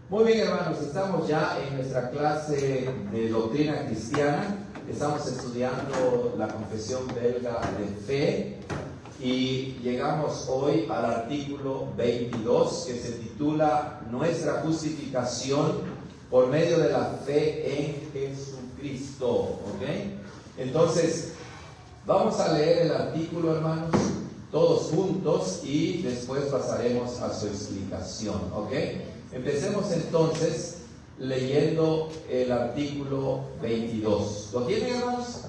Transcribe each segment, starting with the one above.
Muy bien, hermanos, estamos ya en nuestra clase de doctrina cristiana. Estamos estudiando la confesión belga de fe y llegamos hoy al artículo 22, que se titula Nuestra justificación por medio de la fe en Jesucristo. ¿Ok? Entonces, vamos a leer el artículo, hermanos, todos juntos, y después pasaremos a su explicación. ¿Ok? Empecemos entonces leyendo el artículo 22. ¿Lo tienen, hermanos?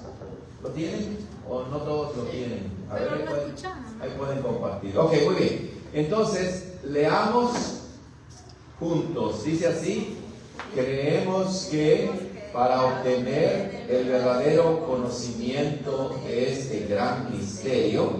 ¿Lo tienen? ¿O no todos lo tienen? A ver, ahí pueden compartir. Ok, muy bien. Entonces, leamos juntos. Dice así: creemos que para obtener el verdadero conocimiento de este gran misterio,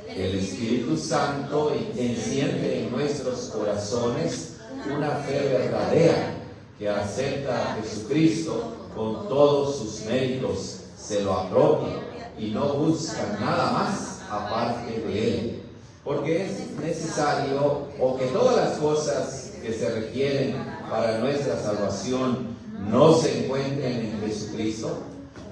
el Espíritu Santo enciende en nuestros corazones una fe verdadera que acepta a Jesucristo con todos sus méritos, se lo apropia y no busca nada más aparte de Él. Porque es necesario, o que todas las cosas que se requieren para nuestra salvación no se encuentren en Jesucristo,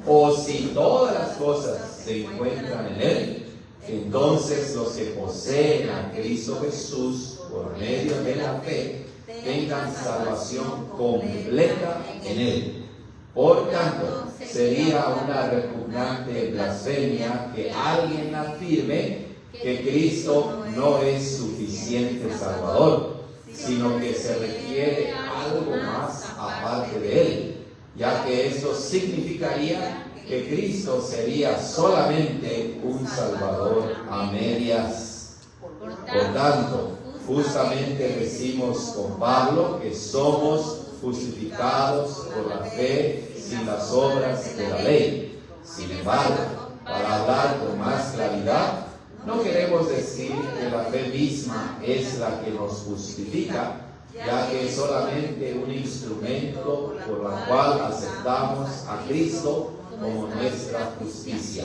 o si todas las cosas se encuentran en Él, entonces los que poseen a Cristo Jesús por medio de la fe tengan salvación completa en Él. Por tanto, sería una repugnante blasfemia que alguien afirme que Cristo no es suficiente Salvador, sino que se requiere algo más aparte de Él, ya que esto significaría que Cristo sería solamente un Salvador a medias. Por tanto, justamente decimos con Pablo que somos justificados por la fe sin las obras de la ley. Sin embargo, para hablar con más claridad, no queremos decir que la fe misma es la que nos justifica, ya que es solamente un instrumento por la cual aceptamos a Cristo como nuestra justicia.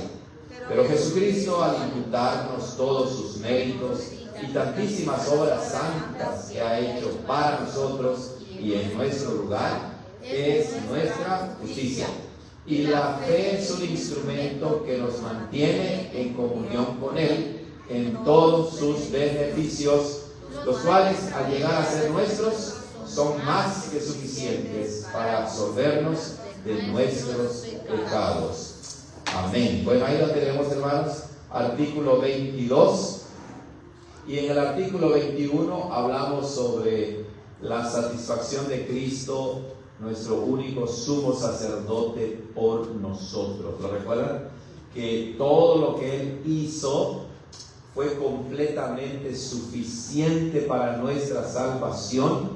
Pero Jesucristo, al imputarnos todos sus méritos y tantísimas obras santas que ha hecho para nosotros y en nuestro lugar, es nuestra justicia. Y la fe es un instrumento que nos mantiene en comunión con Él en todos sus beneficios, los cuales, al llegar a ser nuestros, son más que suficientes para absolvernos de nuestros pecados. Amén. Bueno, ahí lo tenemos, hermanos, artículo 22. Y en el artículo 21 hablamos sobre la satisfacción de Cristo, nuestro único sumo sacerdote por nosotros. ¿Lo recuerdan? Que todo lo que Él hizo fue completamente suficiente para nuestra salvación.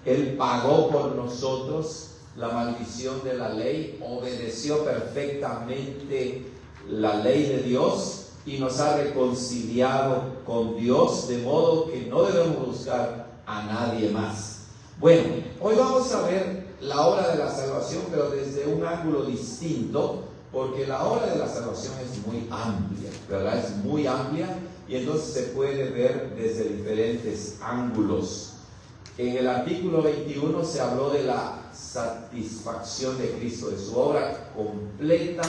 Él pagó por nosotros la maldición de la ley, obedeció perfectamente la ley de Dios y nos ha reconciliado con Dios, de modo que no debemos buscar a nadie más. Bueno, hoy vamos a ver la obra de la salvación, pero desde un ángulo distinto, porque la obra de la salvación es muy amplia, ¿verdad? Es muy amplia y entonces se puede ver desde diferentes ángulos. En el artículo 21 se habló de la satisfacción de Cristo, de su obra completa,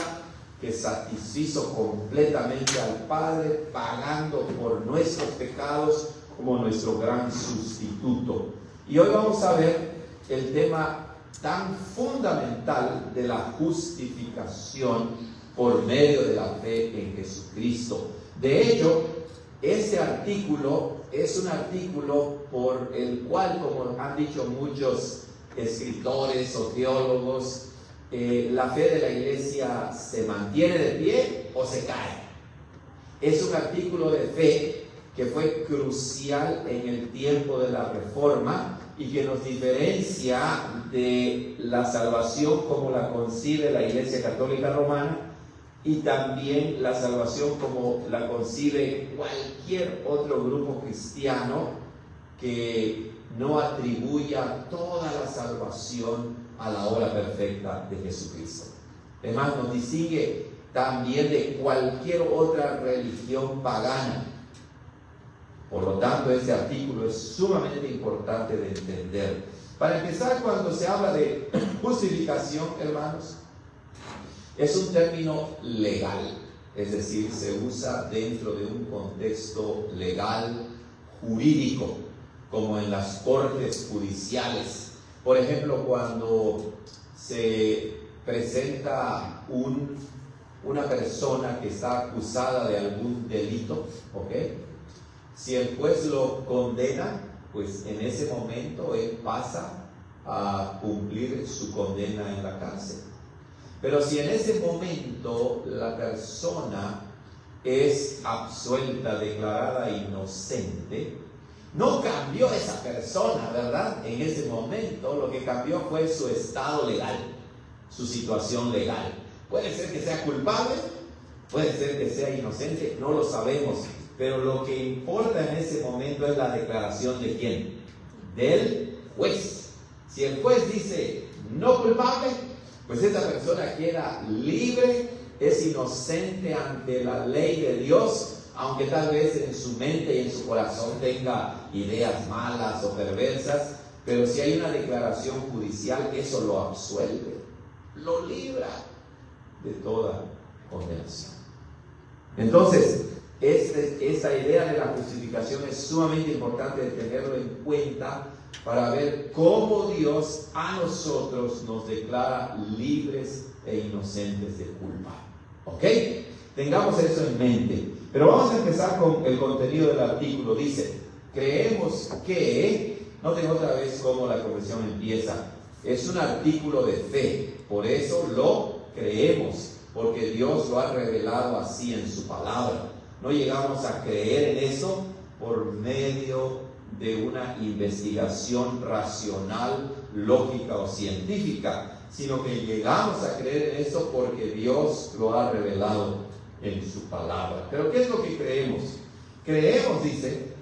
que satisfizo completamente al Padre, pagando por nuestros pecados como nuestro gran sustituto. Y hoy vamos a ver el tema tan fundamental de la justificación por medio de la fe en Jesucristo. De hecho, este artículo es un artículo por el cual, como han dicho muchos escritores o teólogos, la fe de la iglesia se mantiene de pie o se cae. Es un artículo de fe que fue crucial en el tiempo de la Reforma y que nos diferencia de la salvación como la concibe la Iglesia Católica Romana y también la salvación como la concibe cualquier otro grupo cristiano que no atribuya toda la salvación a la obra perfecta de Jesucristo. Además, nos distingue también de cualquier otra religión pagana. Por lo tanto, este artículo es sumamente importante de entender. Para empezar, cuando se habla de justificación, hermanos, es un término legal, es decir, se usa dentro de un contexto legal, jurídico, como en las cortes judiciales. Por ejemplo, cuando se presenta una persona que está acusada de algún delito, ¿ok? Si el juez lo condena, pues en ese momento él pasa a cumplir su condena en la cárcel. Pero si en ese momento la persona es absuelta, declarada inocente, no cambió esa persona, ¿verdad? En ese momento lo que cambió fue su estado legal, su situación legal. Puede ser que sea culpable, puede ser que sea inocente, no lo sabemos. Pero lo que importa en ese momento es la declaración de ¿quién? Del juez. Si el juez dice no culpable, pues esa persona queda libre, es inocente ante la ley de Dios, aunque tal vez en su mente y en su corazón tenga ideas malas o perversas, pero si hay una declaración judicial, eso lo absuelve, lo libra de toda condenación. Entonces, esta idea de la justificación es sumamente importante de tenerlo en cuenta para ver cómo Dios a nosotros nos declara libres e inocentes de culpa. ¿Ok? Tengamos eso en mente. Pero vamos a empezar con el contenido del artículo. Dice, creemos que, noten otra vez cómo la confesión empieza, es un artículo de fe, por eso lo creemos, porque Dios lo ha revelado así en su palabra. No llegamos a creer en eso por medio de una investigación racional, lógica o científica, sino que llegamos a creer en eso porque Dios lo ha revelado en su palabra. Pero ¿qué es lo que creemos? Creemos, dice,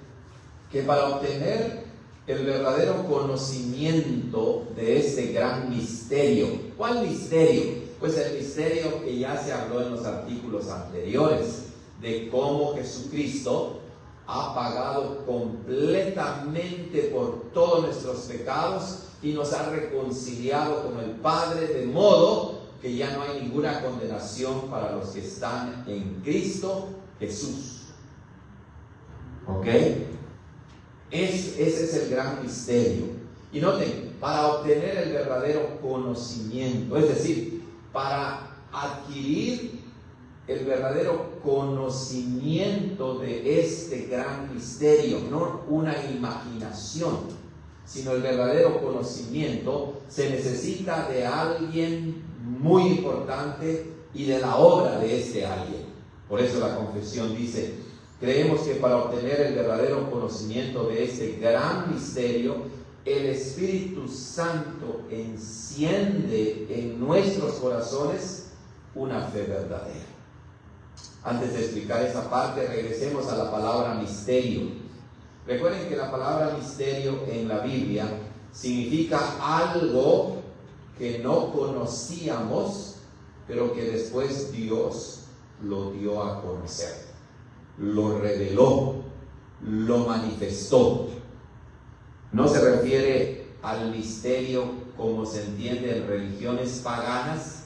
que para obtener el verdadero conocimiento de este gran misterio. ¿Cuál misterio? Pues el misterio que ya se habló en los artículos anteriores, de cómo Jesucristo ha pagado completamente por todos nuestros pecados y nos ha reconciliado con el Padre, de modo que ya no hay ninguna condenación para los que están en Cristo Jesús. ¿Ok? Ese es el gran misterio. Y noten, para obtener el verdadero conocimiento, es decir, para adquirir el verdadero conocimiento de este gran misterio, no una imaginación, sino el verdadero conocimiento, se necesita de alguien muy importante y de la obra de este alguien. Por eso la confesión dice, creemos que para obtener el verdadero conocimiento de este gran misterio, el Espíritu Santo enciende en nuestros corazones una fe verdadera. Antes de explicar esa parte, regresemos a la palabra misterio. Recuerden que la palabra misterio en la Biblia significa algo que no conocíamos, pero que después Dios lo dio a conocer, lo reveló, lo manifestó. No se refiere al misterio como se entiende en religiones paganas,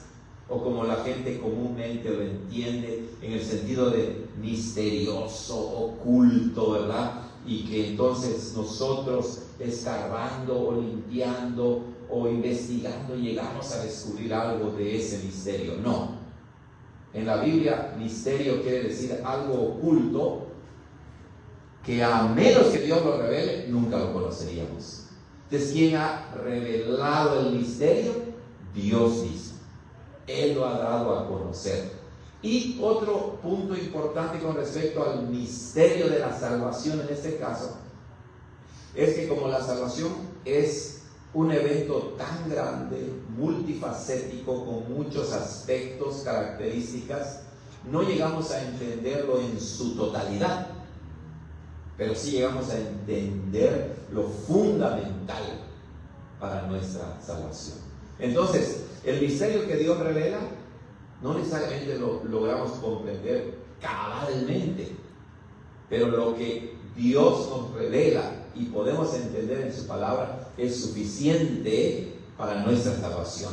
o como la gente comúnmente lo entiende, en el sentido de misterioso, oculto, ¿verdad? Y que entonces nosotros, escarbando o limpiando o investigando, llegamos a descubrir algo de ese misterio. No. En la Biblia, misterio quiere decir algo oculto que a menos que Dios lo revele, nunca lo conoceríamos. Entonces, ¿quién ha revelado el misterio? Dios mismo. Él lo ha dado a conocer. Y otro punto importante con respecto al misterio de la salvación en este caso, es que como la salvación es un evento tan grande, multifacético, con muchos aspectos, características, no llegamos a entenderlo en su totalidad, pero sí llegamos a entender lo fundamental para nuestra salvación. Entonces, el misterio que Dios revela, no necesariamente lo logramos comprender cabalmente, pero lo que Dios nos revela y podemos entender en su palabra es suficiente para nuestra salvación,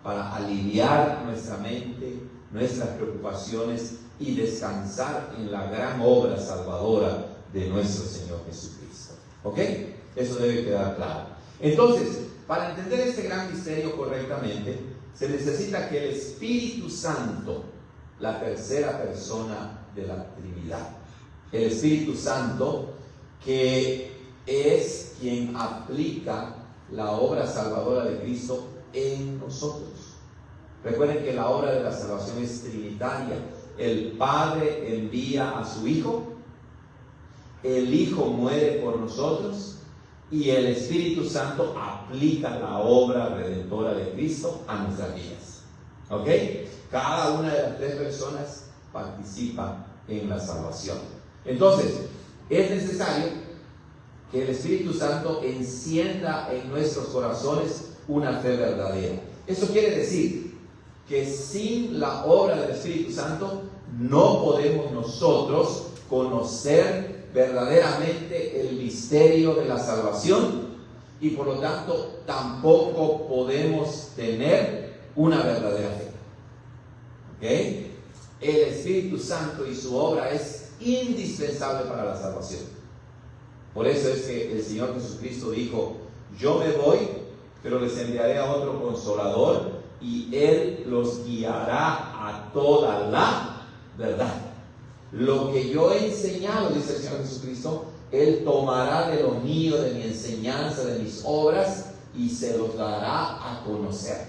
para aliviar nuestra mente, nuestras preocupaciones y descansar en la gran obra salvadora de nuestro Señor Jesucristo. ¿Ok? Eso debe quedar claro. Entonces, para entender este gran misterio correctamente, se necesita que el Espíritu Santo, la tercera persona de la Trinidad, el Espíritu Santo, que es quien aplica la obra salvadora de Cristo en nosotros. Recuerden que la obra de la salvación es trinitaria. El Padre envía a su Hijo, el Hijo muere por nosotros y el Espíritu Santo aplica la obra redentora de Cristo a nuestras vidas. ¿Ok? Cada una de las tres personas participa en la salvación. Entonces, es necesario que el Espíritu Santo encienda en nuestros corazones una fe verdadera. Eso quiere decir que sin la obra del Espíritu Santo no podemos nosotros conocer verdaderamente el misterio de la salvación y por lo tanto tampoco podemos tener una verdadera fe. ¿Ok? El Espíritu Santo y su obra es indispensable para la salvación. Por eso es que el Señor Jesucristo dijo: yo me voy, pero les enviaré a otro Consolador y Él los guiará a toda la verdad. Lo que yo he enseñado, dice el Señor Jesucristo, Él tomará de lo mío, de mi enseñanza, de mis obras, y se los dará a conocer.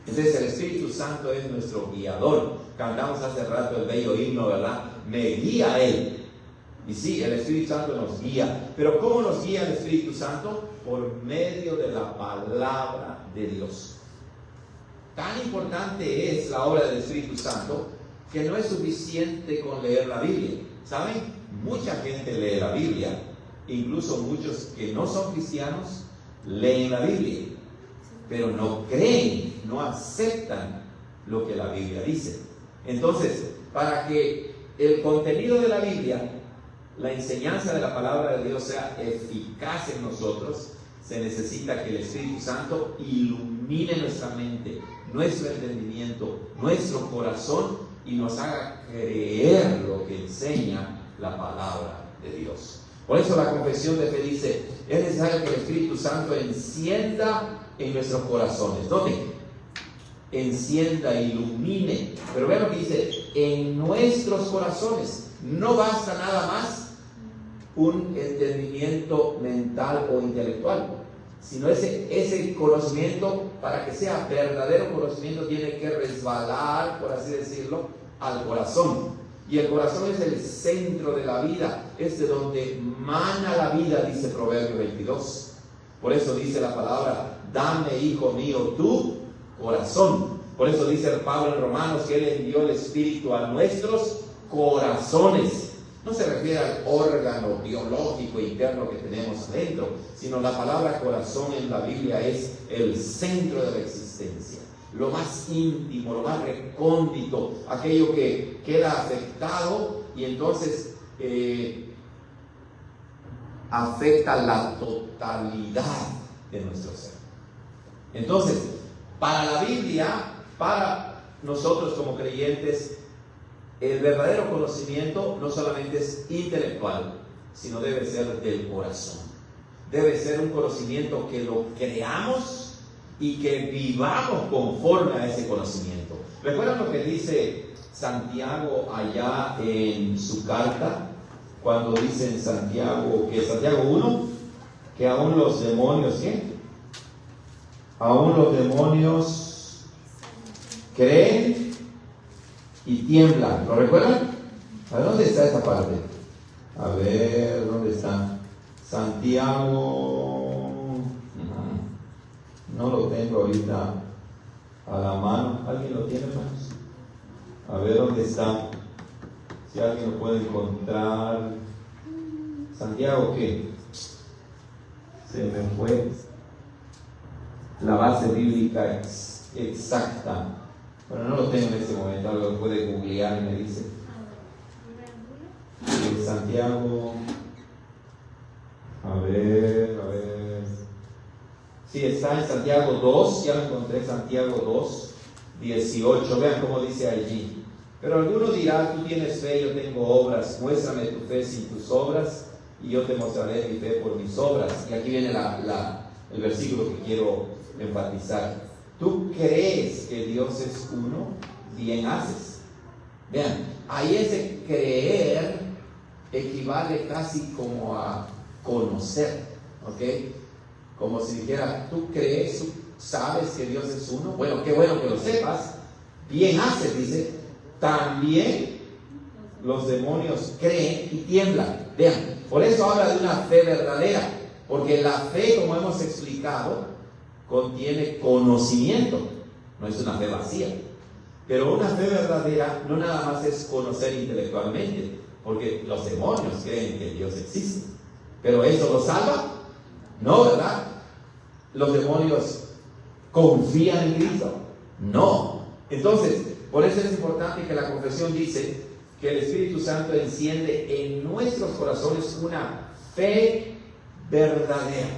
Entonces el Espíritu Santo es nuestro guiador. Cantamos hace rato el bello himno, ¿verdad? Me guía Él. Y sí, el Espíritu Santo nos guía. Pero ¿cómo nos guía el Espíritu Santo? Por medio de la palabra de Dios. Tan importante es la obra del Espíritu Santo que no es suficiente con leer la Biblia. ¿Saben? Mucha gente lee la Biblia, incluso muchos que no son cristianos leen la Biblia, pero no creen, no aceptan lo que la Biblia dice. Entonces, para que el contenido de la Biblia, la enseñanza de la palabra de Dios sea eficaz en nosotros, se necesita que el Espíritu Santo ilumine nuestra mente, nuestro entendimiento, nuestro corazón y nos haga creer lo que enseña la palabra de Dios. Por eso la confesión de fe dice: es necesario que el Espíritu Santo encienda en nuestros corazones. Noten, encienda, ilumine. Pero vean lo que dice: en nuestros corazones. No basta nada más un entendimiento mental o intelectual, sino ese conocimiento, para que sea verdadero conocimiento, tiene que resbalar, por así decirlo, al corazón. Y el corazón es el centro de la vida, es de donde mana la vida, dice Proverbio 22. Por eso dice la palabra: dame, hijo mío, tu corazón. Por eso dice Pablo en Romanos que Él envió el Espíritu a nuestros corazones. No se refiere al órgano biológico interno que tenemos adentro, sino la palabra corazón en la Biblia es el centro de la existencia, lo más íntimo, lo más recóndito, aquello que queda afectado y entonces afecta la totalidad de nuestro ser. Entonces, para la Biblia, para nosotros como creyentes, el verdadero conocimiento no solamente es intelectual, sino debe ser del corazón. Debe ser un conocimiento que lo creamos y que vivamos conforme a ese conocimiento. ¿Recuerdan lo que dice Santiago allá en su carta? Cuando dice en Santiago 1, que aún los demonios, ¿qué? Aún los demonios creen y tiemblan. ¿Lo recuerdan? ¿A dónde está esa parte? A ver, ¿dónde está? Santiago. No lo tengo ahorita a la mano. ¿Alguien lo tiene, hermanos? A ver dónde está. Si alguien lo puede encontrar. Santiago, ¿qué? Se me fue la base bíblica exacta. Bueno, no lo tengo en este momento, algo lo puede googlear y me dice. Santiago. A ver. Sí, está en Santiago 2, ya lo encontré, Santiago 2, 18. Vean cómo dice allí. Pero alguno dirá, tú tienes fe, yo tengo obras, muéstrame tu fe sin tus obras, y yo te mostraré mi fe por mis obras. Y aquí viene el versículo que quiero enfatizar. Tú crees que Dios es uno, bien haces. Vean, ahí ese creer equivale casi como a conocer, ¿ok? Como si dijera, tú crees, sabes que Dios es uno. Bueno, qué bueno que lo sepas. Bien haces, dice. También los demonios creen y tiemblan. Vean, por eso habla de una fe verdadera. Porque la fe, como hemos explicado, contiene conocimiento. No es una fe vacía. Pero una fe verdadera no nada más es conocer intelectualmente. Porque los demonios creen que Dios existe. ¿Pero eso los salva? No, ¿verdad? ¿Los demonios confían en Cristo? No. Entonces, por eso es importante que la confesión dice que el Espíritu Santo enciende en nuestros corazones una fe verdadera,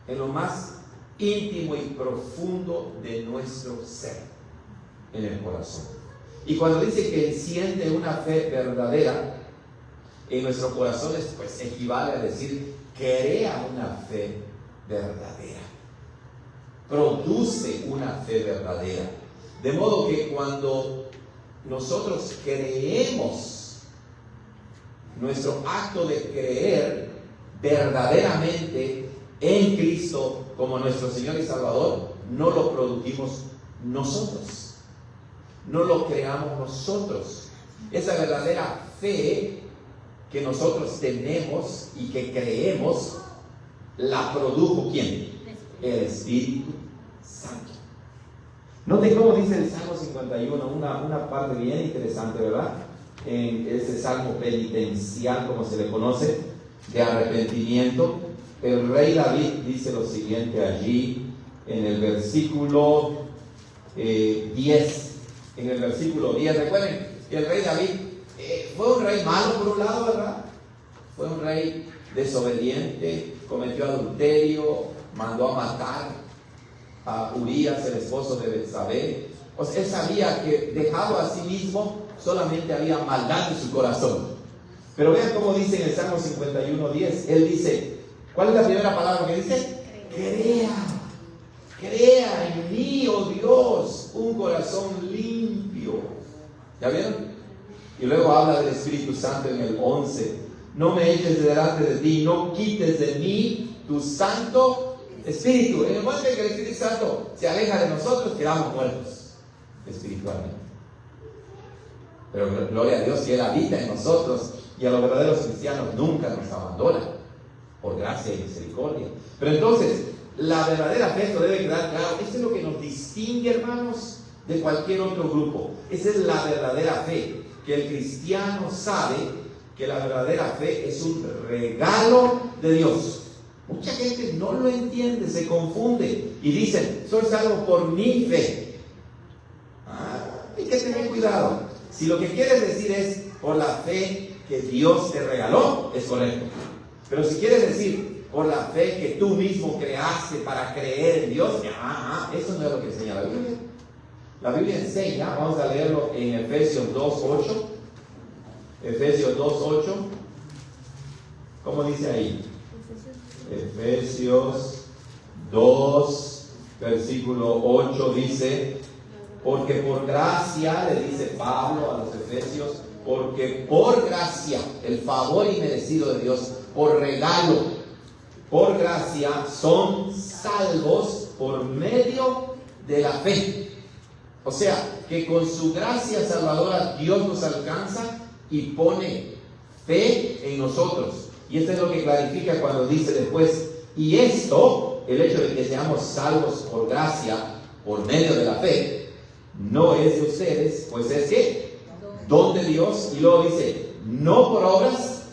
en lo más íntimo y profundo de nuestro ser, en el corazón. Y cuando dice que enciende una fe verdadera en nuestros corazones, pues equivale a decir, crea una fe verdadera, produce una fe verdadera. De modo que cuando nosotros creemos, nuestro acto de creer verdaderamente en Cristo como nuestro Señor y Salvador, no lo producimos nosotros, no lo creamos nosotros. Esa verdadera fe que nosotros tenemos y que creemos, la produjo ¿quién? El Espíritu Santo. Noten cómo dice el Salmo 51, una parte bien interesante, ¿verdad? En ese salmo penitencial, como se le conoce, de arrepentimiento. El rey David dice lo siguiente allí, en el versículo 10. En el versículo 10, recuerden que el rey David fue un rey malo por un lado, ¿verdad? Fue un rey desobediente, cometió adulterio, mandó a matar a Urías, el esposo de Betsabé. O sea, él sabía que dejado a sí mismo solamente había maldad en su corazón. Pero vean cómo dice en el Salmo 51:10. Él dice, ¿cuál es la primera palabra que dice? Crea en mí, oh Dios, un corazón limpio. ¿Ya vieron? Y luego habla del Espíritu Santo en el 11. No me eches de delante de ti, no quites de mí tu Santo Espíritu. En el momento en que el Espíritu Santo se aleja de nosotros, quedamos muertos espiritualmente. Pero gloria a Dios que Él habita en nosotros, y a los verdaderos cristianos nunca nos abandona, por gracia y misericordia. Pero entonces, la verdadera fe, esto debe quedar claro, esto es lo que nos distingue, hermanos, de cualquier otro grupo. Esa es la verdadera fe, que el cristiano sabe que la verdadera fe es un regalo de Dios. Mucha gente no lo entiende, se confunde y dicen, soy salvo por mi fe. Hay que tener cuidado. Si lo que quieres decir es por la fe que Dios te regaló, es correcto. Pero si quieres decir por la fe que tú mismo creaste para creer en Dios, eso no es lo que enseña la Biblia. La Biblia enseña, vamos a leerlo en Efesios 2:8. Efesios 2:8. ¿Cómo dice ahí? Efesios 2, versículo 8 dice, porque por gracia, le dice Pablo a los Efesios, porque por gracia, el favor inmerecido de Dios, por regalo, por gracia, son salvos por medio de la fe. O sea, que con su gracia salvadora Dios nos alcanza y pone fe en nosotros. Y esto es lo que clarifica cuando dice después, y esto, el hecho de que seamos salvos por gracia, por medio de la fe, no es de ustedes, pues es que don de Dios. Y luego dice, no por obras,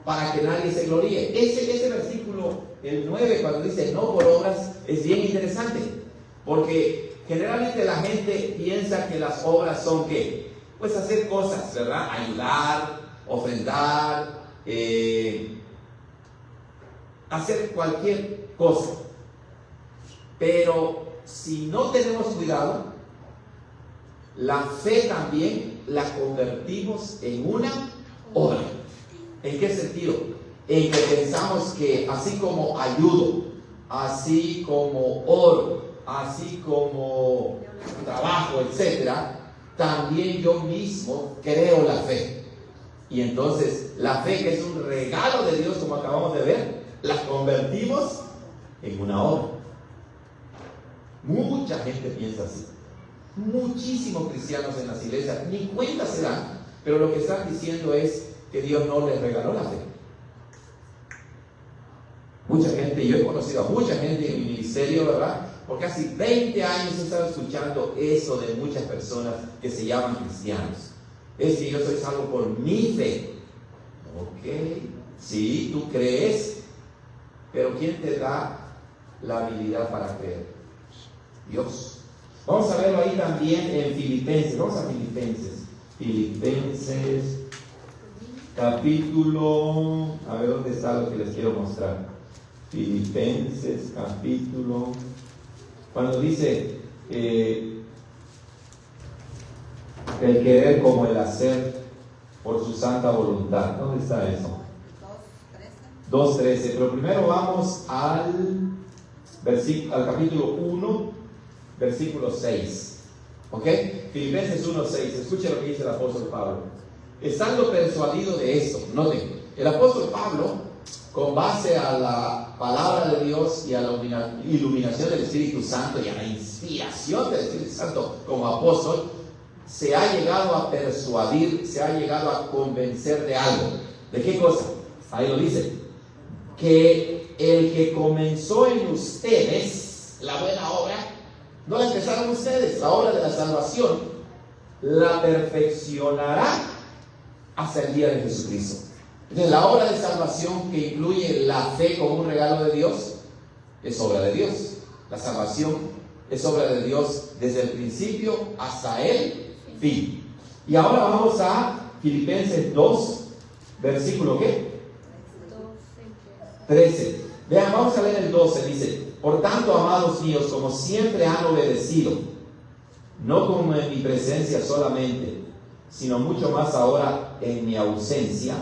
para que nadie se gloríe. Ese versículo, el 9, cuando dice no por obras, es bien interesante, porque generalmente la gente piensa que las obras son ¿qué? Pues hacer cosas, ¿verdad? Ayudar, ofrendar, hacer cualquier cosa. Pero si no tenemos cuidado, la fe también la convertimos en una obra. ¿En qué sentido? En que pensamos que así como ayudo, así como oro, así como trabajo, etcétera, también yo mismo creo la fe. Y entonces la fe, que es un regalo de Dios, como acabamos de ver, la convertimos en una obra. Mucha gente piensa así. Muchísimos cristianos en las iglesias ni cuenta se dan, pero lo que están diciendo es que Dios no les regaló la fe. Mucha gente, yo he conocido a mucha gente en mi ministerio, ¿verdad? Por casi 20 años he estado escuchando eso de muchas personas que se llaman cristianos. Es que yo soy salvo por mi fe. Ok, sí, tú crees, pero ¿quién te da la habilidad para creer? Dios. Vamos a verlo ahí también en Filipenses. Vamos a Filipenses capítulo, a ver dónde está lo que les quiero mostrar. Filipenses capítulo, cuando dice el querer como el hacer por su santa voluntad. ¿Dónde está eso? 2:13. Pero primero vamos al capítulo 1, versículo 6. ¿Ok? Filipenses 1:6. Escuchen lo que dice el apóstol Pablo. Estando persuadido de esto, noten, el apóstol Pablo, con base a la palabra de Dios y a la iluminación del Espíritu Santo y a la inspiración del Espíritu Santo como apóstol, se ha llegado a persuadir, se ha llegado a convencer de algo. ¿De qué cosa? Ahí lo dice. Que el que comenzó en ustedes la buena obra, no la empezaron ustedes, la obra de la salvación, la perfeccionará hasta el día de Jesucristo. Entonces, la obra de salvación, que incluye la fe como un regalo de Dios, es obra de Dios. La salvación es obra de Dios desde el principio hasta el fin. Y ahora vamos a Filipenses 2, versículo ¿qué? 13. Vean, vamos a leer el 12. Dice: por tanto, amados míos, como siempre han obedecido, no como en mi presencia solamente, sino mucho más ahora en mi ausencia,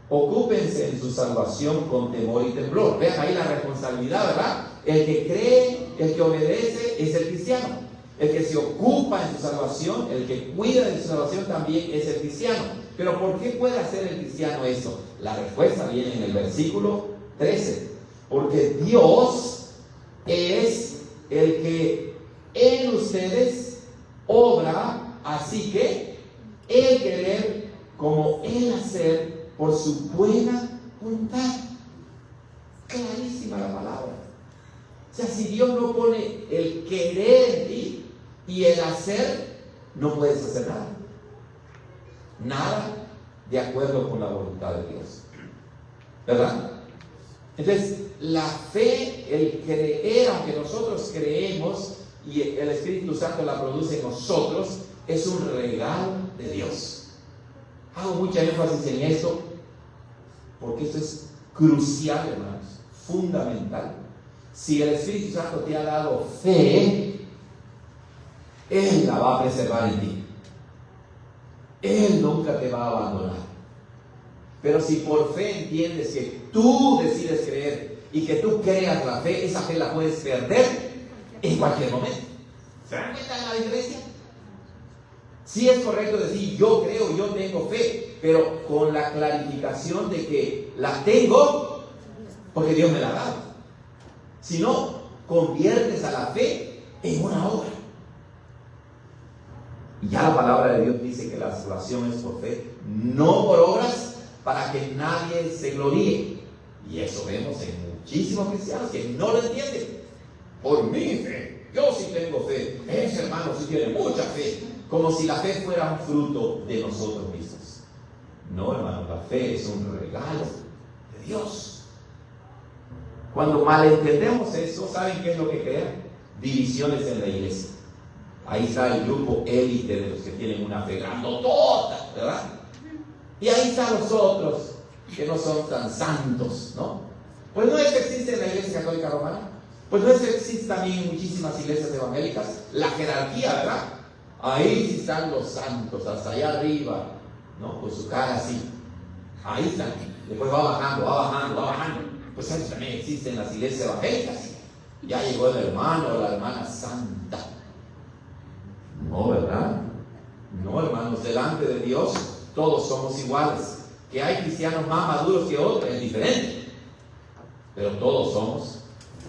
ocúpense en su salvación con temor y temblor. Vean ahí la responsabilidad, ¿verdad? El que cree, el que obedece es el cristiano. El que se ocupa en su salvación, el que cuida de su salvación también es el cristiano. Pero ¿por qué puede hacer el cristiano esto? La respuesta viene en el versículo 13. Porque Dios es el que en ustedes obra, así que el querer como el hacer por su buena voluntad. Clarísima la palabra. O sea, si Dios no pone el querer en ti y el hacer, no puedes hacer nada. Nada de acuerdo con la voluntad de Dios. ¿Verdad? Entonces, la fe, el creer, aunque nosotros creemos y el Espíritu Santo la produce en nosotros, es un regalo de Dios. Hago mucha énfasis en esto porque esto es crucial, hermanos, fundamental. Si el Espíritu Santo te ha dado fe, Él la va a preservar en ti. Él nunca te va a abandonar. Pero si por fe entiendes que tú decides creer y que tú creas la fe, esa fe la puedes perder en cualquier momento. ¿Se dan cuenta de la diferencia? Sí es correcto decir yo creo, yo tengo fe, pero con la clarificación de que la tengo porque Dios me la ha dado. Si no, conviertes a la fe en una obra. Y ya la palabra de Dios dice que la salvación es por fe, no por obras, para que nadie se gloríe. Y eso vemos en muchísimos cristianos que no lo entienden. Por mi fe, yo sí tengo fe, ese hermano sí tiene mucha fe, como si la fe fuera un fruto de nosotros mismos. No, hermano, la fe es un regalo de Dios. Cuando malentendemos eso, ¿saben qué es lo que crea? Divisiones en la iglesia. Ahí está el grupo élite de los que tienen una fe grandotota, ¿verdad? Y ahí están los otros que no son tan santos, ¿no? Pues no es que existe en la Iglesia Católica Romana, pues no es que existe también en muchísimas iglesias evangélicas, la jerarquía, ¿verdad? Ahí sí están los santos, hasta allá arriba, ¿no? Con su cara así. Ahí están. Después va bajando, va bajando, va bajando. Pues eso también existe en las iglesias evangélicas. Ya llegó el hermano o la hermana santa. No, ¿verdad? No, hermanos, delante de Dios todos somos iguales. Que hay cristianos más maduros que otros es diferente. Pero todos somos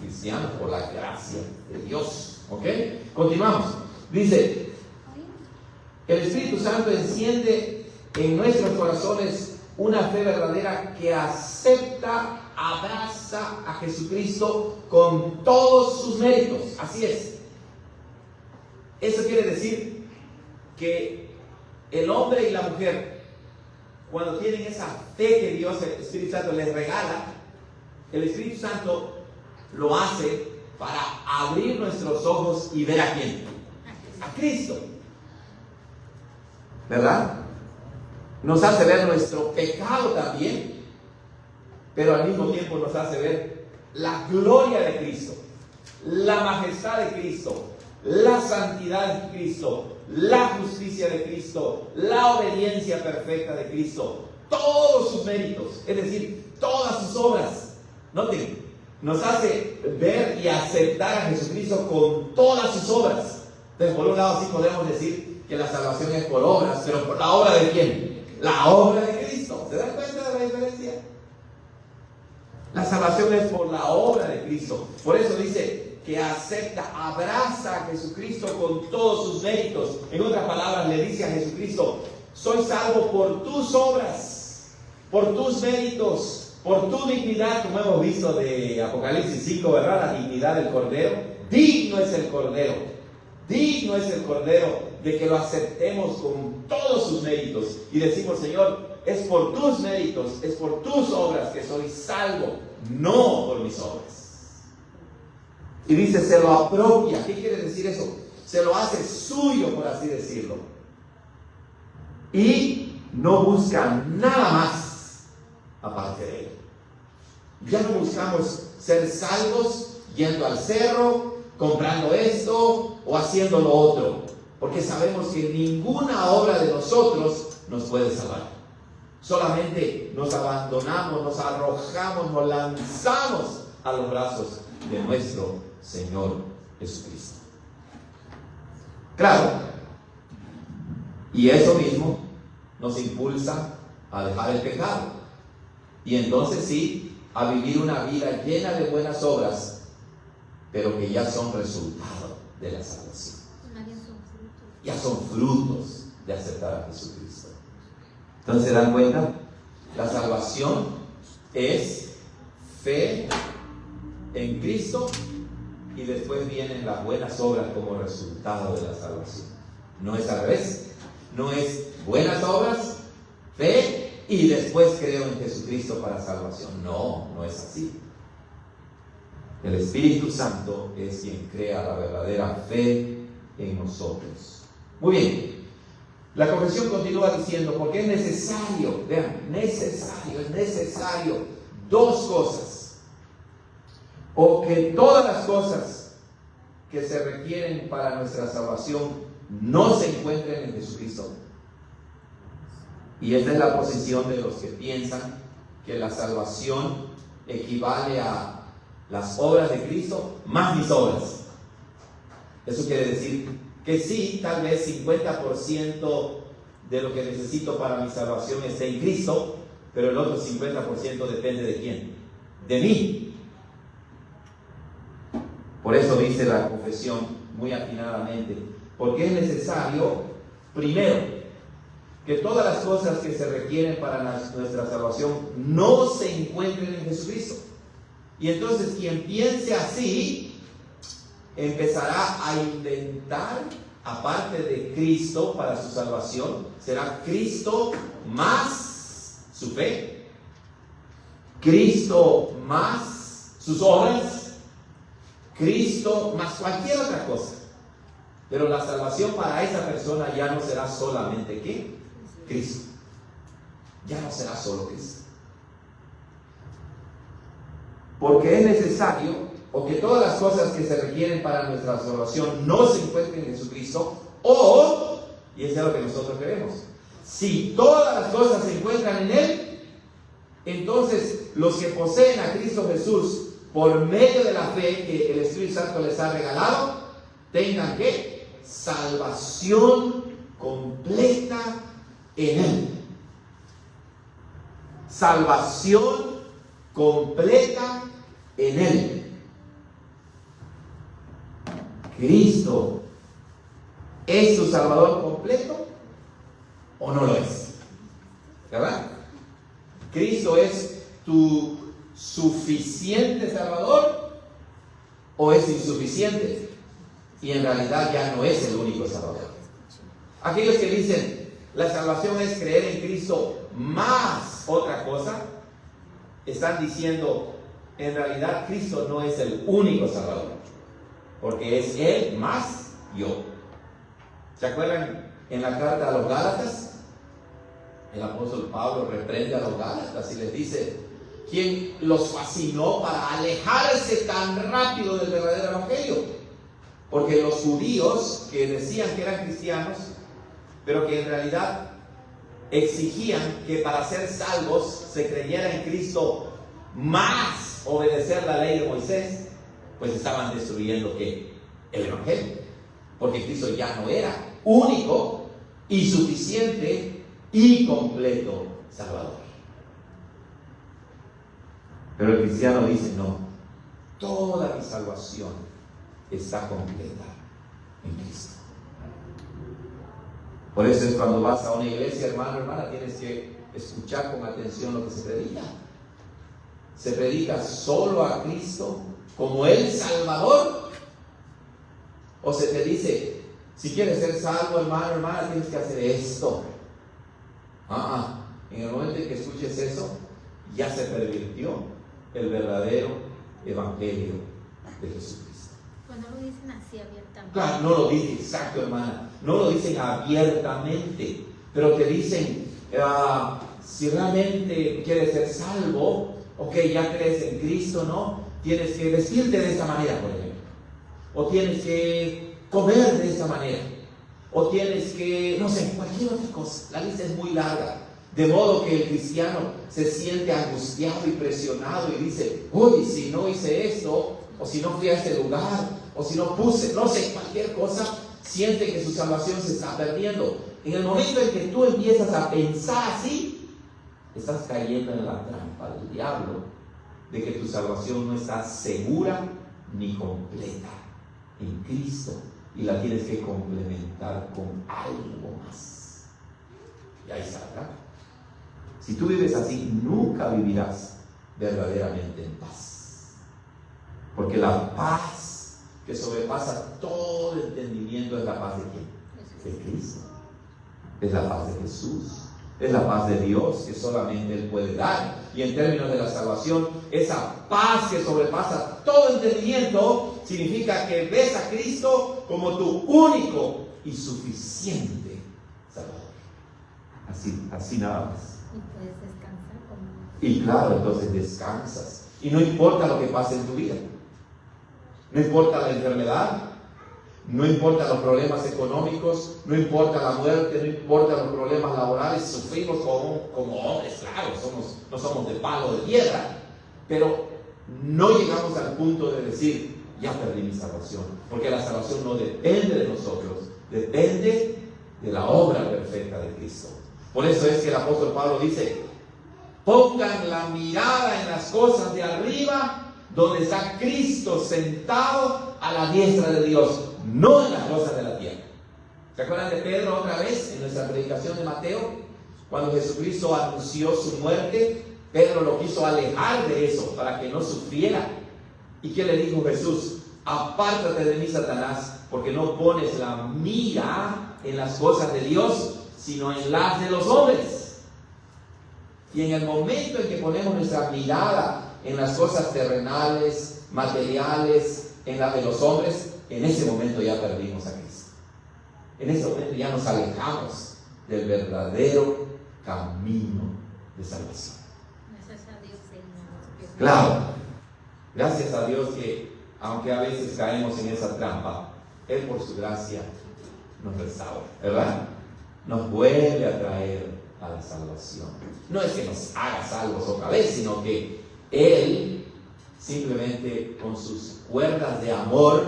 cristianos por la gracia de Dios. ¿Ok? Continuamos. Dice, el Espíritu Santo enciende en nuestros corazones una fe verdadera que acepta, abraza a Jesucristo con todos sus méritos. Así es. Eso quiere decir que el hombre y la mujer, cuando tienen esa fe que Dios, el Espíritu Santo, les regala, el Espíritu Santo lo hace para abrir nuestros ojos y ver a quién. A Cristo. ¿Verdad? Nos hace ver nuestro pecado también, pero al mismo tiempo nos hace ver la gloria de Cristo, la majestad de Cristo, la santidad de Cristo, la justicia de Cristo, la obediencia perfecta de Cristo, todos sus méritos, es decir, todas sus obras. Noten, nos hace ver y aceptar a Jesucristo con todas sus obras. Entonces, por un lado, sí podemos decir que la salvación es por obras, pero ¿por la obra de quién? La obra de Cristo. ¿Se dan cuenta de la diferencia? La salvación es por la obra de Cristo. Por eso dice que acepta, abraza a Jesucristo con todos sus méritos. En otras palabras, le dice a Jesucristo: soy salvo por tus obras, por tus méritos, por tu dignidad, como hemos visto de Apocalipsis 5, ¿verdad? La dignidad del Cordero. Digno es el Cordero. Digno es el Cordero de que lo aceptemos con todos sus méritos. Y decimos: Señor, es por tus méritos, es por tus obras que soy salvo, no por mis obras. Y dice, se lo apropia. ¿Qué quiere decir eso? Se lo hace suyo, por así decirlo. Y no busca nada más aparte de él. Ya no buscamos ser salvos yendo al cerro, comprando esto o haciendo lo otro, porque sabemos que ninguna obra de nosotros nos puede salvar. Solamente nos abandonamos, nos arrojamos, nos lanzamos a los brazos de nuestro Señor Jesucristo. Claro, y eso mismo nos impulsa a dejar el pecado, y entonces sí, a vivir una vida llena de buenas obras, pero que ya son resultado de la salvación. Ya son frutos de aceptar a Jesucristo. Entonces, ¿se dan cuenta? La salvación es fe en Cristo y después vienen las buenas obras como resultado de la salvación. No es al revés. No es buenas obras, fe y después creo en Jesucristo para salvación. No, no es así. El Espíritu Santo es quien crea la verdadera fe en nosotros. Muy bien. La confesión continúa diciendo, porque es necesario, vean, es necesario dos cosas. O que todas las cosas que se requieren para nuestra salvación no se encuentren en Jesucristo. Y esta es la posición de los que piensan que la salvación equivale a las obras de Cristo más mis obras. Eso quiere decir que sí, tal vez 50% de lo que necesito para mi salvación esté en Cristo, pero el otro 50% depende de quién, de mí. Por eso dice la confesión muy atinadamente, porque es necesario, primero, que todas las cosas que se requieren para nuestra salvación no se encuentren en Jesucristo. Y entonces quien piense así empezará a inventar, aparte de Cristo para su salvación, será Cristo más su fe, Cristo más sus obras, Cristo más cualquier otra cosa. Pero la salvación para esa persona ya no será solamente ¿qué? Cristo. Ya no será solo Cristo. porque es necesario, o que todas las cosas que se requieren para nuestra salvación no se encuentren en Jesucristo, o, y eso es lo que nosotros queremos, si todas las cosas se encuentran en Él, entonces los que poseen a Cristo Jesús por medio de la fe que el Espíritu Santo les ha regalado, tengan ¿qué? Salvación completa en Él. Salvación completa en Él. ¿Cristo es tu Salvador completo o no lo es? ¿Verdad? ¿Cristo es tu suficiente Salvador o es insuficiente? Y en realidad ya no es el único Salvador. Aquellos que dicen la salvación es creer en Cristo más otra cosa, están diciendo en realidad Cristo no es el único Salvador, porque es Él más yo. ¿Se acuerdan en la carta a los Gálatas? El apóstol Pablo reprende a los Gálatas y les dice: ¿quién los fascinó para alejarse tan rápido del verdadero evangelio? Porque los judíos que decían que eran cristianos, pero que en realidad exigían que para ser salvos se creyera en Cristo más obedecer la ley de Moisés, pues estaban destruyendo ¿qué? El evangelio, porque Cristo ya no era único y suficiente y completo Salvador. Pero el cristiano dice: no, toda mi salvación está completa en Cristo. Por eso es cuando vas a una iglesia, hermano, hermana, tienes que escuchar con atención lo que se predica. Se predica solo a Cristo como el Salvador, o se te dice: si quieres ser salvo, hermano, hermana, tienes que hacer esto. En el momento en que escuches eso, ya se pervirtió el verdadero evangelio de Jesucristo. Pues no lo dicen así abiertamente. Claro, no lo dicen, exacto, hermana. No lo dicen abiertamente, pero te dicen: si realmente quieres ser salvo, ok, ya crees en Cristo, ¿no? Tienes que vestirte de esta manera, por ejemplo. O tienes que comer de esta manera. O tienes que, no sé, cualquier otra cosa. La lista es muy larga. De modo que el cristiano se siente angustiado y presionado y dice: uy, si no hice esto, o si no fui a este lugar, o si no puse, no sé, cualquier cosa, siente que su salvación se está perdiendo. En el momento en que tú empiezas a pensar así, estás cayendo en la trampa del diablo de que tu salvación no está segura ni completa en Cristo, y la tienes que complementar con algo más. Y ahí está, ¿verdad? Si tú vives así, nunca vivirás verdaderamente en paz. Porque la paz que sobrepasa todo entendimiento es la paz de ¿quién? De Cristo. Es la paz de Jesús. Es la paz de Dios que solamente Él puede dar. Y en términos de la salvación, esa paz que sobrepasa todo entendimiento significa que ves a Cristo como tu único y suficiente Salvador. Así nada más. Y puedes descansar como... Y claro, entonces descansas. Y no importa lo que pase en tu vida. No importa la enfermedad, no importa los problemas económicos, no importa la muerte, no importa los problemas laborales. Sufrimos como hombres, claro, no somos de palo de piedra, pero no llegamos al punto de decir: ya perdí mi salvación, porque la salvación no depende de nosotros, depende de la obra perfecta de Cristo. Por eso es que el apóstol Pablo dice: pongan la mirada en las cosas de arriba, donde está Cristo sentado a la diestra de Dios, no en las cosas de la tierra. ¿Se acuerdan de Pedro otra vez en nuestra predicación de Mateo? Cuando Jesucristo anunció su muerte, Pedro lo quiso alejar de eso para que no sufriera. ¿Y qué le dijo Jesús? Apártate de mí, Satanás, porque no pones la mira en las cosas de Dios, sino en las de los hombres. Y en el momento en que ponemos nuestra mirada en las cosas terrenales, materiales, en las de los hombres, en ese momento ya perdimos a Cristo. En ese momento ya nos alejamos del verdadero camino de salvación. Gracias a Dios, Señor. Claro, Gracias a Dios que, aunque a veces caemos en esa trampa, Él por su gracia nos restaura, ¿verdad? Nos vuelve a traer a la salvación. No es que nos haga salvos otra vez, sino que Él simplemente con sus cuerdas de amor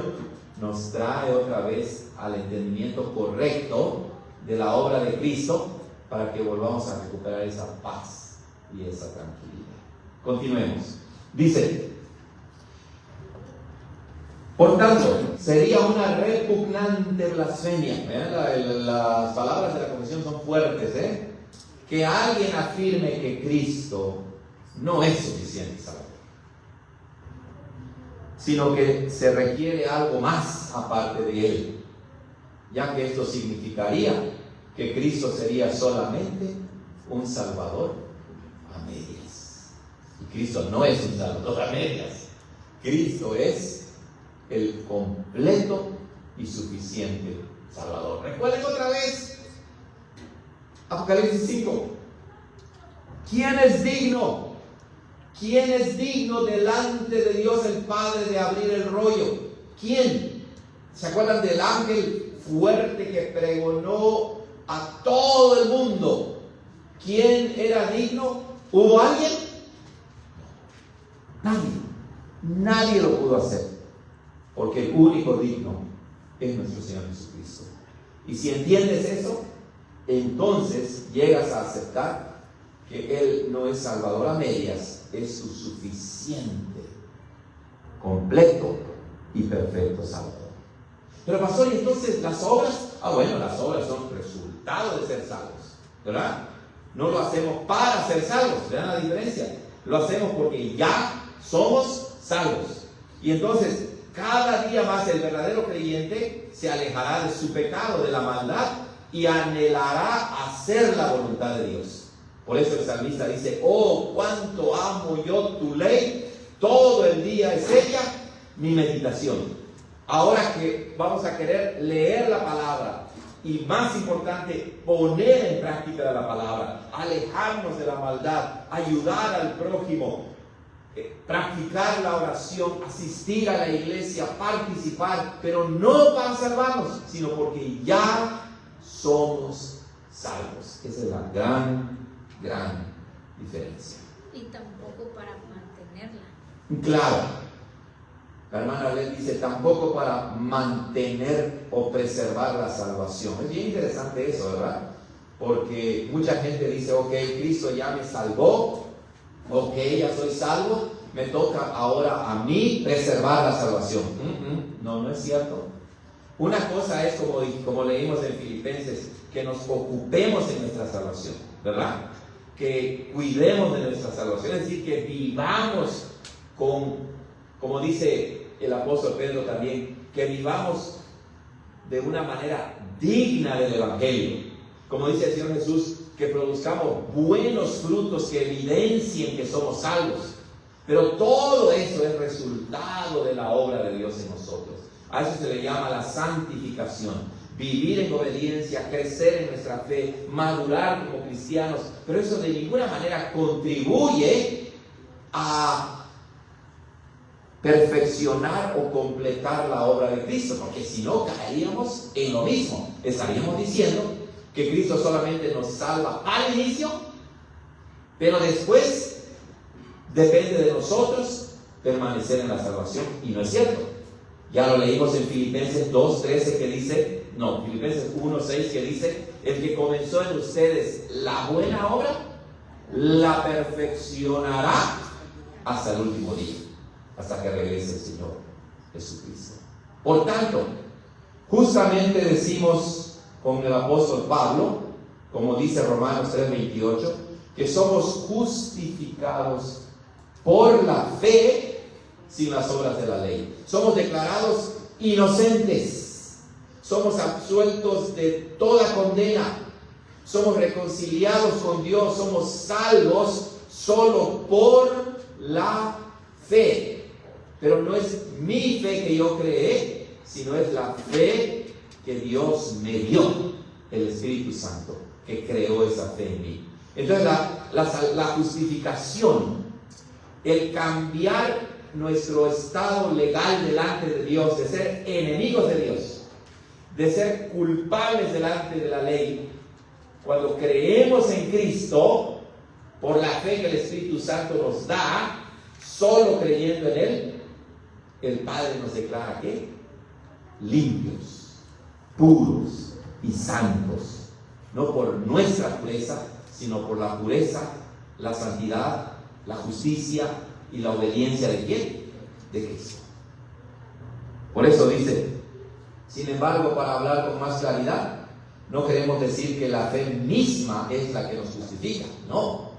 nos trae otra vez al entendimiento correcto de la obra de Cristo para que volvamos a recuperar esa paz y esa tranquilidad. Continuemos. Dice: por tanto, sería una repugnante blasfemia. Vean, las palabras de la confesión son fuertes, que alguien afirme que Cristo no es suficiente Salvador, sino que se requiere algo más aparte de Él, ya que esto significaría que Cristo sería solamente un Salvador a medias. Y Cristo no es un Salvador a medias. Cristo es el completo y suficiente Salvador. Recuerden otra vez Apocalipsis 5. ¿Quién es digno? ¿Quién es digno delante de Dios el Padre de abrir el rollo? ¿Quién? ¿Se acuerdan del ángel fuerte que pregonó a todo el mundo? ¿Quién era digno? ¿Hubo alguien? Nadie. Nadie lo pudo hacer. Porque el único digno es nuestro Señor Jesucristo. Y si entiendes eso, entonces llegas a aceptar que Él no es Salvador a medias, es su suficiente, completo y perfecto Salvador. Pero pastor, ¿y entonces las obras? Bueno, las obras son resultado de ser salvos, ¿verdad? No lo hacemos para ser salvos, ¿vean la diferencia? Lo hacemos porque ya somos salvos. Y entonces, cada día más el verdadero creyente se alejará de su pecado, de la maldad, y anhelará hacer la voluntad de Dios. Por eso el salmista dice: oh, cuánto amo yo tu ley, todo el día es ella mi meditación. Ahora que vamos a querer leer la palabra, y más importante, poner en práctica la palabra, alejarnos de la maldad, ayudar al prójimo, practicar la oración, asistir a la iglesia, participar, pero no para salvarnos, sino porque ya somos salvos. Esa es la gran diferencia. Y tampoco para mantenerla. Claro, la hermana Lel dice: tampoco para mantener o preservar la salvación. Es bien interesante eso, ¿verdad? Porque mucha gente dice: ok, Cristo ya me salvó, ok, ya soy salvo, me toca ahora a mí preservar la salvación. No es cierto. Una cosa es, como leímos en Filipenses, que nos ocupemos en nuestra salvación, ¿verdad? Que cuidemos de nuestra salvación, es decir, que vivamos como dice el apóstol Pedro también, que vivamos de una manera digna del Evangelio. Como dice el Señor Jesús, que produzcamos buenos frutos que evidencien que somos salvos. Pero todo eso es resultado de la obra de Dios en nosotros. A eso se le llama la santificación. Vivir en obediencia, crecer en nuestra fe, madurar como cristianos. Pero eso de ninguna manera contribuye a perfeccionar o completar la obra de Cristo, porque si no caeríamos en lo mismo. Estaríamos diciendo que Cristo solamente nos salva al inicio, pero después depende de nosotros permanecer en la salvación, y no es cierto. Ya lo leímos en Filipenses 2:13 que dice, Filipenses 1:6 que dice: el que comenzó en ustedes la buena obra, la perfeccionará hasta el último día, hasta que regrese el Señor Jesucristo. Por tanto, justamente decimos con el apóstol Pablo, como dice Romanos 3:28, que somos justificados por la fe sin las obras de la ley. Somos declarados inocentes, somos absueltos de toda condena, somos reconciliados con Dios, somos salvos solo por la fe. Pero no es mi fe que yo creé, sino es la fe que Dios me dio, el Espíritu Santo, que creó esa fe en mí. Entonces la justificación, el cambiar nuestro estado legal delante de Dios, de ser enemigos de Dios, de ser culpables delante de la ley, cuando creemos en Cristo, por la fe que el Espíritu Santo nos da, solo creyendo en Él, el Padre nos declara ¿qué? Limpios, puros y santos, no por nuestra pureza, sino por la pureza, la santidad, la justicia y la obediencia de ¿quién? De Cristo. Por eso dice, sin embargo, para hablar con más claridad, no queremos decir que la fe misma es la que nos justifica, no,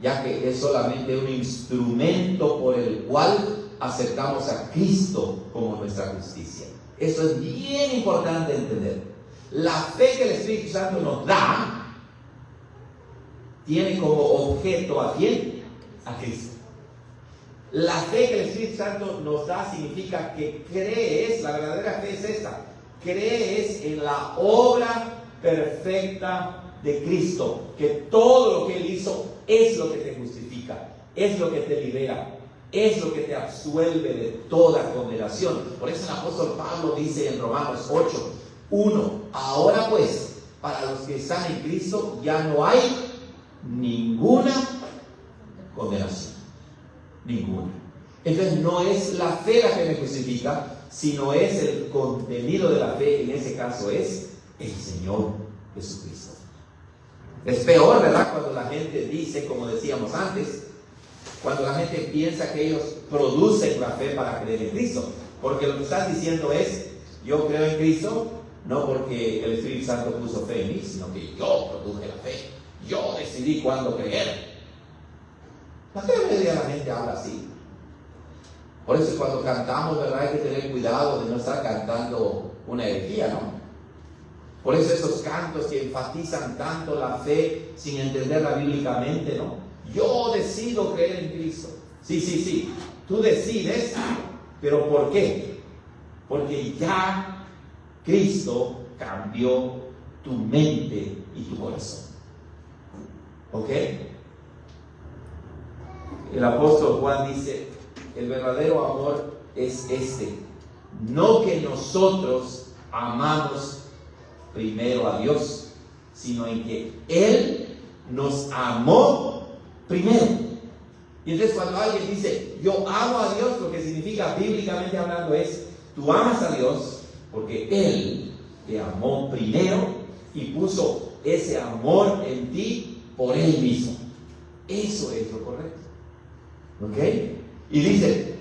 ya que es solamente un instrumento por el cual aceptamos a Cristo como nuestra justicia. Eso es bien importante entender. La fe que el Espíritu Santo nos da tiene como objeto ¿a quién? A Cristo. La fe que el Espíritu Santo nos da significa que crees, la verdadera fe es esta, crees en la obra perfecta de Cristo, que todo lo que Él hizo es lo que te justifica, es lo que te libera, es lo que te absuelve de toda condenación. Por eso el apóstol Pablo dice en Romanos 8:1, ahora pues, para los que están en Cristo ya no hay ninguna condenación, ninguna. Entonces no es la fe la que me justifica, sino es el contenido de la fe, en ese caso es el Señor Jesucristo. Es peor, ¿verdad?, cuando la gente dice, como decíamos antes, cuando la gente piensa que ellos producen la fe para creer en Cristo, porque lo que están diciendo es, yo creo en Cristo, no porque el Espíritu Santo puso fe en mí, sino que yo produje la fe, yo decidí cuándo creer. La mayoría de la gente habla así. Por eso cuando cantamos, ¿verdad?, hay que tener cuidado de no estar cantando una herejía, ¿no? Por eso esos cantos que enfatizan tanto la fe sin entenderla bíblicamente, ¿no? Yo decido creer en Cristo. Sí, tú decides, pero ¿por qué? Porque ya Cristo cambió tu mente y tu corazón. ¿Ok? El apóstol Juan dice, el verdadero amor es este, no que nosotros amamos primero a Dios, sino en que Él nos amó primero. Y entonces cuando alguien dice, yo amo a Dios, lo que significa bíblicamente hablando es, tú amas a Dios porque Él te amó primero y puso ese amor en ti por Él mismo. Eso es lo correcto. ¿Ok? Y dice,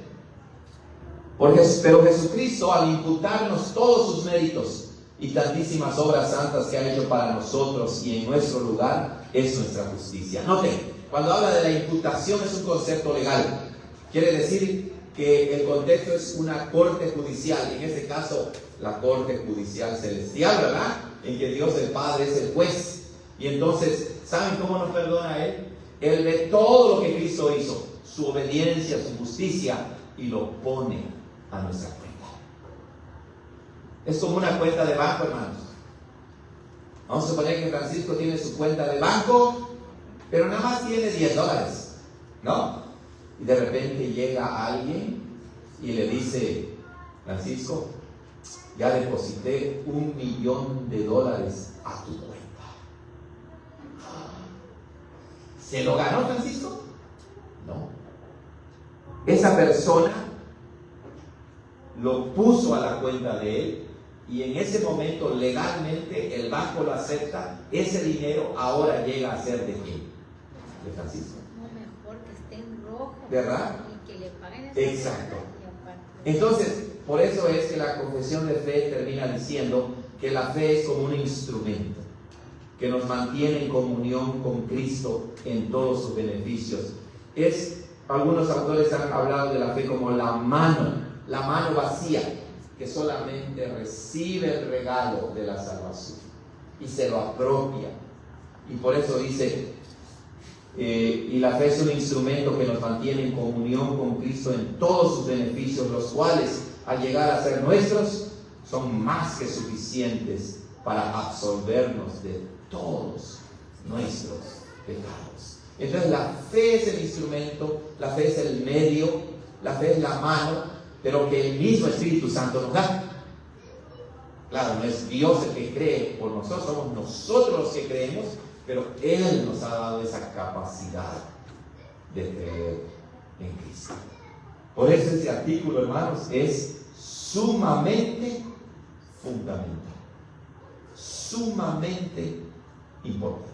pero Jesucristo, al imputarnos todos sus méritos y tantísimas obras santas que ha hecho para nosotros y en nuestro lugar, es nuestra justicia. Noten, cuando habla de la imputación es un concepto legal. Quiere decir que el contexto es una corte judicial, en este caso la corte judicial celestial, ¿verdad?, en que Dios el Padre es el juez. Y entonces, ¿saben cómo nos perdona Él? Él ve todo lo que Cristo hizo, su obediencia, su justicia, y lo pone a nuestra cuenta. Es como una cuenta de banco, hermanos. Vamos a suponer que Francisco tiene su cuenta de banco, pero nada más tiene $10, ¿no? Y de repente llega alguien y le dice, Francisco, ya deposité $1 millón a tu cuenta. ¿Se lo ganó Francisco? No. Esa persona lo puso a la cuenta de él y en ese momento legalmente el banco lo acepta. Ese dinero ahora llega a ser ¿de quién? De Francisco. No, mejor que esté en rojo, ¿verdad? Y que le paguen esa Exacto. cuenta. Entonces, por eso es que la confesión de fe termina diciendo que la fe es como un instrumento que nos mantiene en comunión con Cristo en todos sus beneficios. Algunos autores han hablado de la fe como la mano vacía, que solamente recibe el regalo de la salvación y se lo apropia. Y por eso dice, y la fe es un instrumento que nos mantiene en comunión con Cristo en todos sus beneficios, los cuales, al llegar a ser nuestros, son más que suficientes para absolvernos de todos nuestros pecados. Entonces la fe es el instrumento, la fe es el medio La fe es la mano, pero que el mismo Espíritu Santo nos da. Claro, no es Dios el que cree por nosotros, somos nosotros los que creemos, pero Él nos ha dado esa capacidad de creer en Cristo. Por eso este artículo, hermanos, es sumamente fundamental, sumamente importante.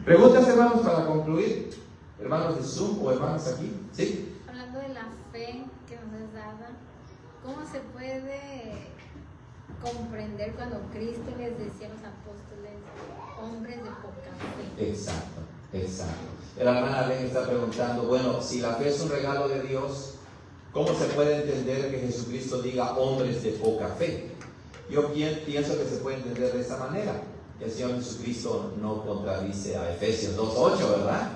¿Preguntas, hermanos, para concluir? ¿Hermanos de Zoom o hermanos aquí? ¿Sí? Hablando de la fe que nos es dada, ¿cómo se puede comprender cuando Cristo les decía a los apóstoles, hombres de poca fe? Exacto, exacto. La hermana Arlene está preguntando, bueno, si la fe es un regalo de Dios, ¿cómo se puede entender que Jesucristo diga hombres de poca fe? Yo pienso que se puede entender de esa manera. El Señor Jesucristo no contradice a Efesios 2:8, ¿verdad?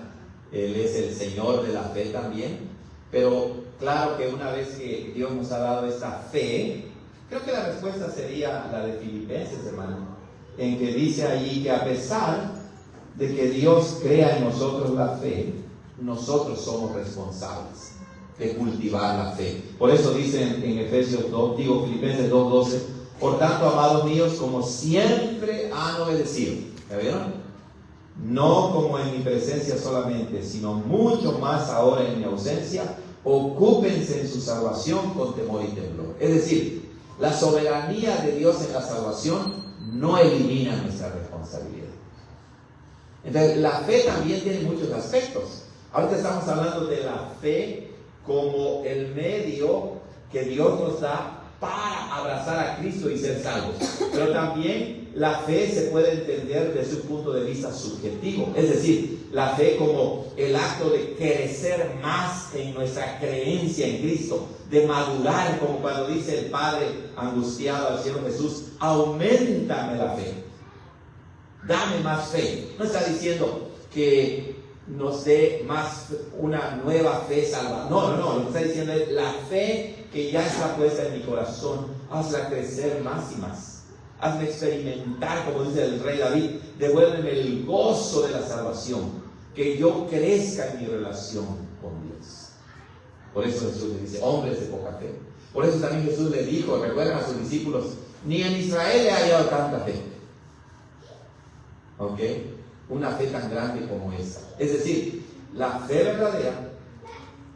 Él es el Señor de la fe también. Pero claro que una vez que Dios nos ha dado esta fe, creo que la respuesta sería la de Filipenses, hermano, en que dice allí que a pesar de que Dios crea en nosotros la fe, nosotros somos responsables de cultivar la fe. Por eso dice en Efesios 2, Filipenses 2:12, por tanto, amados míos, como siempre han obedecido, ¿ya vieron? No como en mi presencia solamente, sino mucho más ahora en mi ausencia, ocúpense en su salvación con temor y temblor. Es decir, la soberanía de Dios en la salvación no elimina nuestra responsabilidad. Entonces, la fe también tiene muchos aspectos. Ahorita estamos hablando de la fe como el medio que Dios nos da para abrazar a Cristo y ser salvos. Pero también la fe se puede entender desde un punto de vista subjetivo. Es decir, la fe como el acto de crecer más en nuestra creencia en Cristo, de madurar, como cuando dice el Padre angustiado al Señor Jesús, auméntame la fe, dame más fe. No está diciendo que nos dé más una nueva fe salva. No, lo que está diciendo es la fe que ya está puesta en mi corazón, hazla crecer más y más. Hazme experimentar, como dice el rey David, devuélveme el gozo de la salvación, que yo crezca en mi relación con Dios. Por eso Jesús le dice, hombres de poca fe. Por eso también Jesús le dijo, recuerdan a sus discípulos, ni en Israel le ha hallado tanta fe. ¿Ok? Una fe tan grande como esta. Es decir, la fe verdadera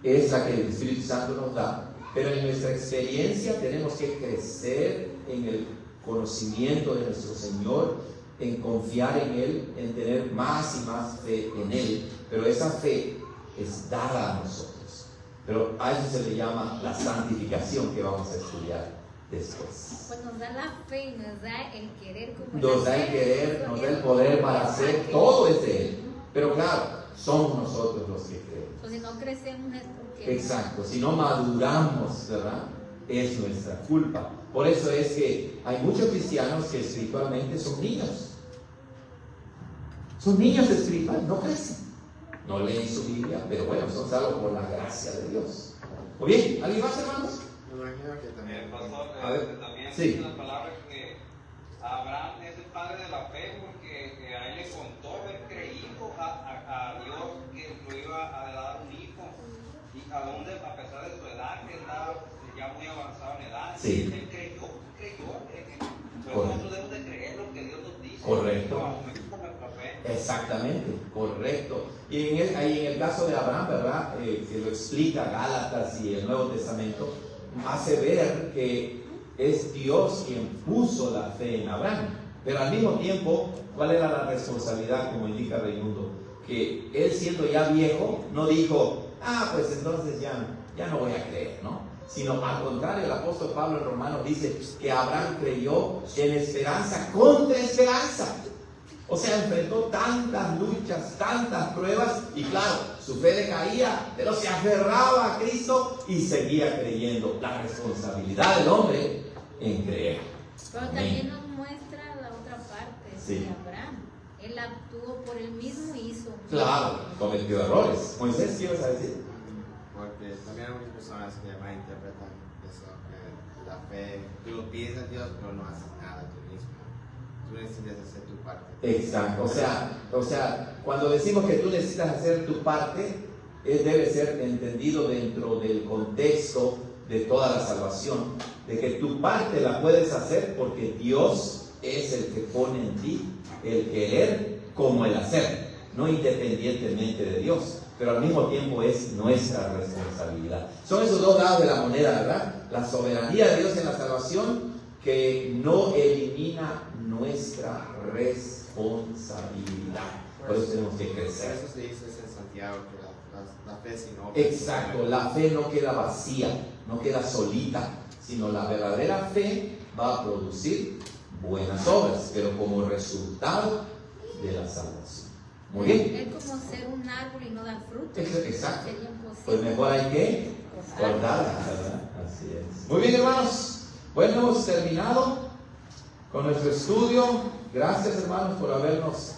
es la que el Espíritu Santo nos da, pero en nuestra experiencia tenemos que crecer en el conocimiento de nuestro Señor, en confiar en Él, en tener más y más fe en Él. Pero esa fe es dada a nosotros. Pero a eso se le llama la santificación, que vamos a estudiar después. Pues nos da la fe y nos da el querer. Nos da el querer, nos da el poder para hacer, todo es de Él. Pero claro, somos nosotros los que creemos. O si no crecemos es porque... Exacto, si no maduramos, ¿verdad? Es nuestra culpa. Por eso es que hay muchos cristianos que espiritualmente son niños. Son niños espirituales, no crecen. No leen su Biblia, pero bueno, son salvos por la gracia de Dios. Muy bien, ¿alguien más, hermanos? Me imagino que también, pastor, A ver, también sí. dice la palabra que Abraham es el padre de la fe porque a él le contó haber creído a Dios que lo iba a dar un hijo, y aún a pesar de su edad, que estaba ya muy avanzado en edad, Sí. él creyó. Pero Correcto. nosotros debemos de creer lo que Dios nos dice. Correcto. Aumenta nuestra fe. Exactamente, correcto. Y ahí en el caso de Abraham, ¿verdad? Que lo explica Gálatas y el Nuevo Testamento, hace ver que es Dios quien puso la fe en Abraham. Pero al mismo tiempo, ¿cuál era la responsabilidad, como indica Raimundo? Que él, siendo ya viejo, no dijo, pues entonces ya no voy a creer, ¿no? Sino al contrario, el apóstol Pablo en Romanos dice que Abraham creyó en esperanza contra esperanza. O sea, enfrentó tantas luchas, tantas pruebas, y claro, su fe decaía, pero se aferraba a Cristo y seguía creyendo. La responsabilidad del hombre en creer. Pero también nos muestra la otra parte Sí. de Abraham. Él actuó por él mismo y hizo. Claro, cometió errores. Moisés, ¿qué ibas a decir? porque también hay muchas personas que malinterpretan eso, que la fe, tú lo pides a Dios, pero no haces nada tú mismo. Tú necesitas hacer tu parte. Exacto. O sea, cuando decimos que tú necesitas hacer tu parte, debe ser entendido dentro del contexto de toda la salvación, de que tu parte la puedes hacer porque Dios es el que pone en ti el querer como el hacer, no independientemente de Dios, pero al mismo tiempo es nuestra responsabilidad. Son esos dos lados de la moneda, ¿verdad? La soberanía de Dios en la salvación, que no elimina nuestra responsabilidad. Por eso tenemos que crecer. Eso se dice en Santiago, que la fe sin obras. Exacto, la fe no queda vacía, no queda solita, sino la verdadera fe va a producir buenas obras, pero como resultado de la salvación. Muy bien. Es como ser un árbol y no dar fruto. Exacto. Sería imposible. Pues mejor hay que cortarla, ¿verdad? Así es. Muy bien, hermanos. Bueno, hemos terminado con nuestro estudio. Gracias, hermanos, por habernos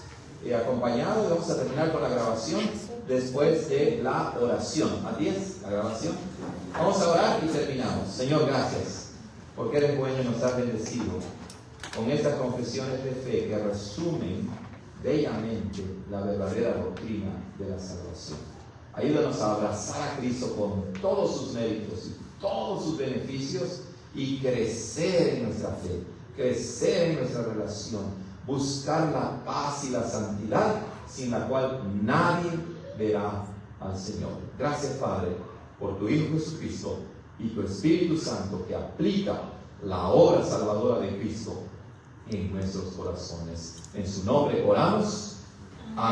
acompañado. Vamos a terminar con la grabación después de la oración. Matías, la grabación. Vamos a orar y terminamos. Señor, gracias, porque eres bueno y nos has bendecido con estas confesiones de fe que resumen bellamente la verdadera doctrina de la salvación. Ayúdanos a abrazar a Cristo con todos sus méritos y todos sus beneficios y crecer en nuestra fe, crecer en nuestra relación, buscar la paz y la santidad sin la cual nadie verá al Señor. Gracias, Padre, por tu Hijo Jesucristo y tu Espíritu Santo que aplica la obra salvadora de Cristo en nuestros corazones. En su nombre oramos